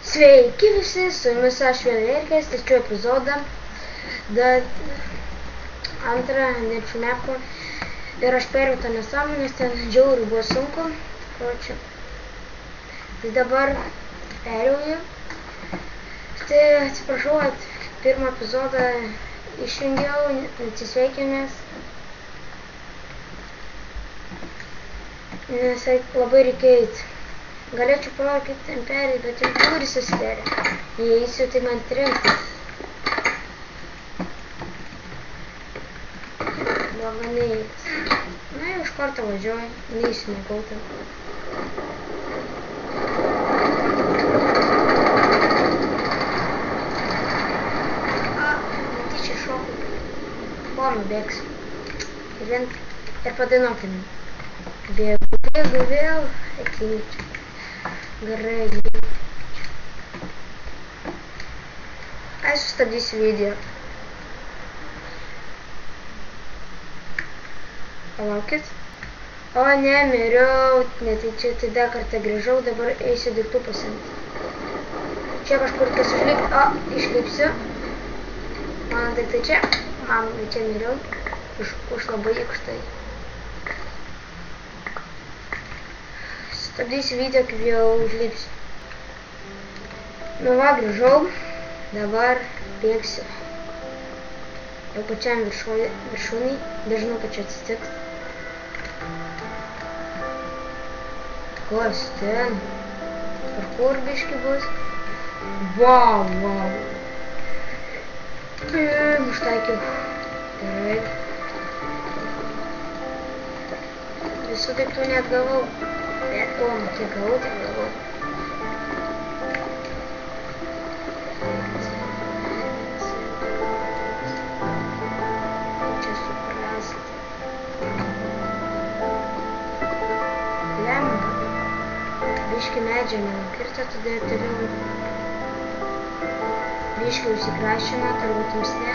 Sveiki visi, su jumis aš Vėlėrkės, tačiau epizodą antrą neapšmeku ir aš perėjau tą nesąmonę, nes ten žiauriai buvo sunku. Kročiu. Tai dabar perėjau. Tai atsiprašau, kad pirmą epizodą išjungiau, atsisveikinęs. Nes labai reikia eiti. Galėčiau parodyti, kaip ten perėti, bet jau duris susidarė. Jei eisiu, tai man trinks. Bloga neįs. Na, jau iš karto važiuoju. Neįsiu negautą. Netyčia šokau. Ponu bėgsiu. Ir padainuokim. Bėgu vėl. Ekinyčiu. Gerai. Aš sustabdysiu video. Palaukit. O ne, miriau. Netyčia, tai dar kartą grįžau, dabar eisiu daiktų pasiimti. Čia kažkur kas užlipti. O, išlipsiu. Mano daiktai čia. Mano čia miriau. Už labai aukštai. Stabdysiu video, kaip jau užlipsiu. Nu va, grįžau. Dabar bėgsiu. Jau pačiam viršūnį. Dažnau, kad čia atsitiks. Kas ten? Ar kur biški bus? Vau. Užtaikiau. Gerai. Visų daiktų net gavau. Bet to, kiek gavau, tai gavau. Čia suprasti. Lemba. Biški medžiai nenukirto, tada turiu. Biški užsikrašino, turbūt imsne.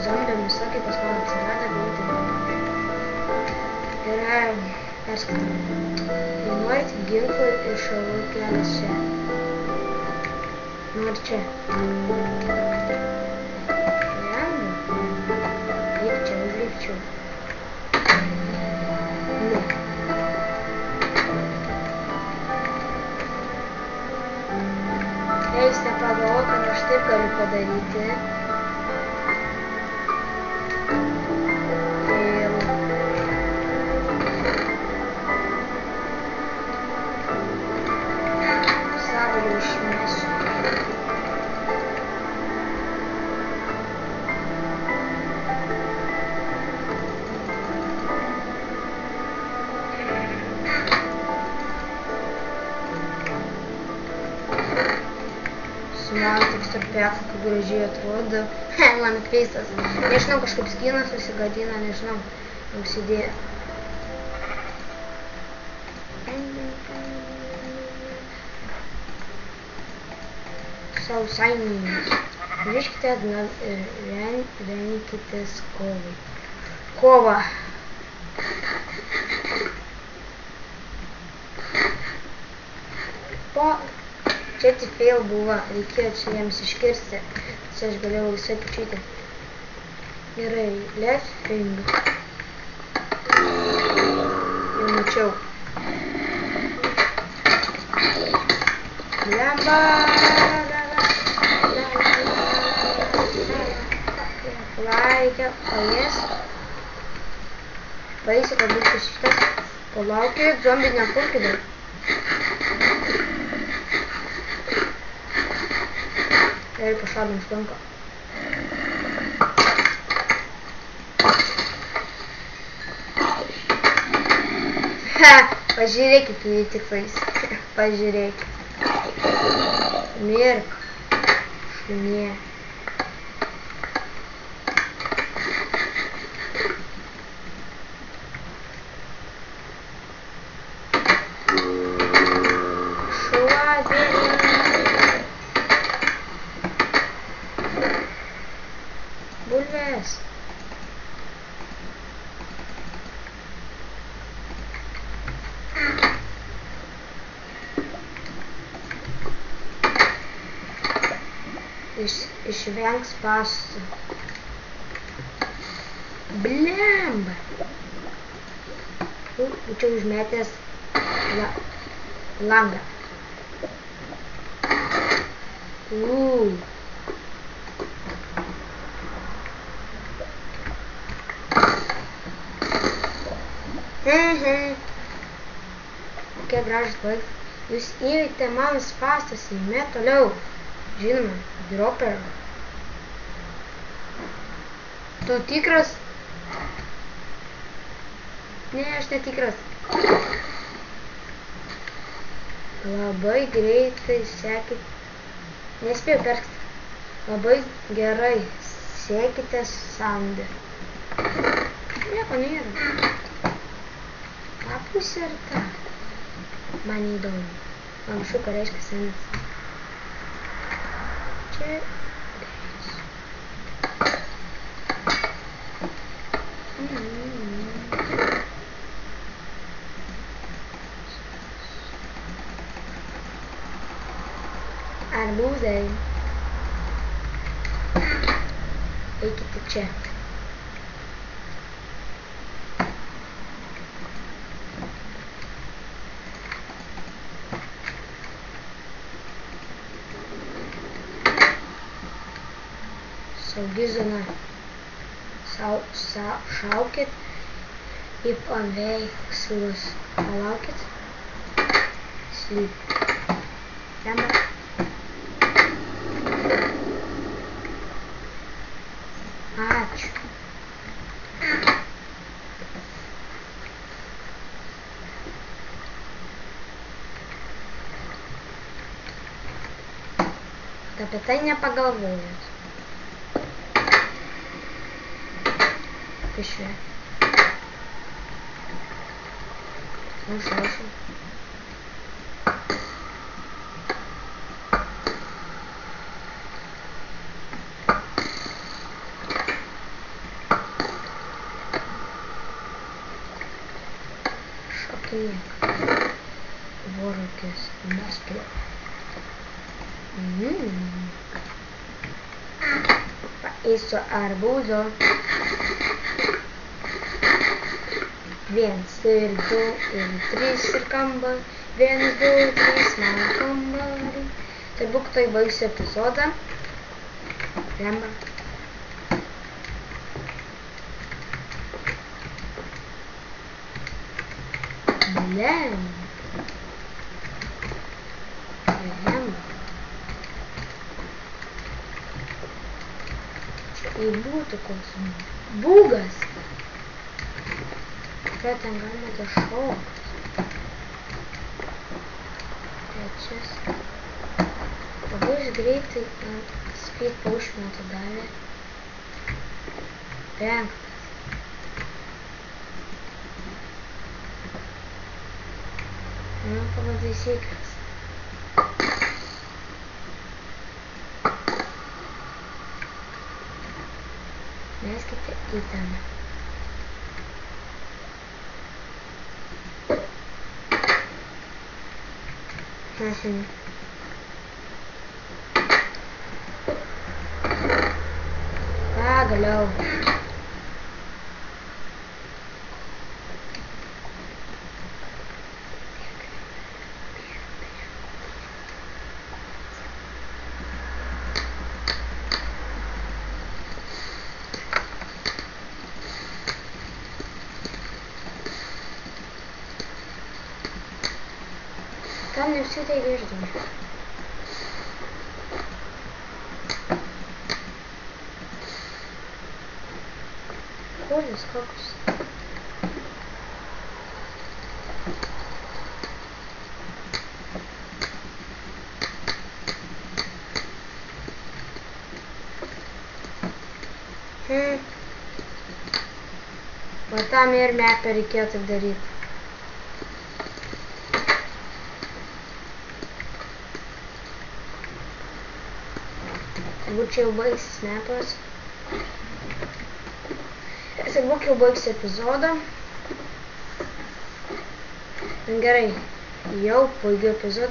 Zombio visokiai pas man atsirado, gauti. Yra perskaitama. Jei norit ginklų ir šalų kelias čia. Nori čia. Lemba. Eik čia, užlipčiau. Ne. Eis nepagalvo, kad aš taip galiu padaryti. Man tik starpėka, kaip gražiai atrodo. Man keistas. Nežinau, kažkaip skinas susigadina, nežinau. Užsidėjo. Sausainiai. Grįžkite atgal ir renkitės kovai. Kova. Čia tik fail buvo, reikėjo čia jiems iškirsti, čia aš galėjau visai pačiūti. Gerai, left ring. Jau mačiau. Lemba. Laikia, o jas. Baisiu, kad būtų šitas. Palaukit, zombi nepulkite. Ir pašaudom šlanką. Pažiūrėkit į tikslais. Pažiūrėkit. Mirk. Šunie. Bulves. išvengs spąstų. Blemba. Būčiau užmetęs langą. Kokie gražus baigti. Jūs įveikite mano spąstus, eime toliau. Žinoma, dropper. Tu tikras? Ne, aš netikras. Labai greitai sekite. Nespėjau perskti. Labai gerai sekite sandį. Nieko nėra. Ta pusė ar ta? Man įdomu. Anksčiau ką reiškia senas. Čia arbūzai. Eikite čia. Saugi zona. Šaukit į paveikslus. Palaukit. Sleep. Temą. Ačiū. Apie tai nepagalvojot. Pišė. Užrašau. Šokinėk. Vorokės. Nespėjo. Paėsiu arbūzo. 1 ir 2 ir 3 ir kambarį. 1, 2, 3 mano kambarį. Tai būk tai baigsiu epizodą. Lemba. Čia būtų koks būgas. Ką ten galite šokti? Trečias. Labai greitai speed potion atidavė. 5. Pagal taisyklės. Meskite į ten. Pagaliau. Там не все это и вижу. Коля, скакус. Вот там ir mapę reikėtų daryti. Būčiau baigsis mepas. Būčiau baigsis epizodą. Gerai, jau baigiu epizodą.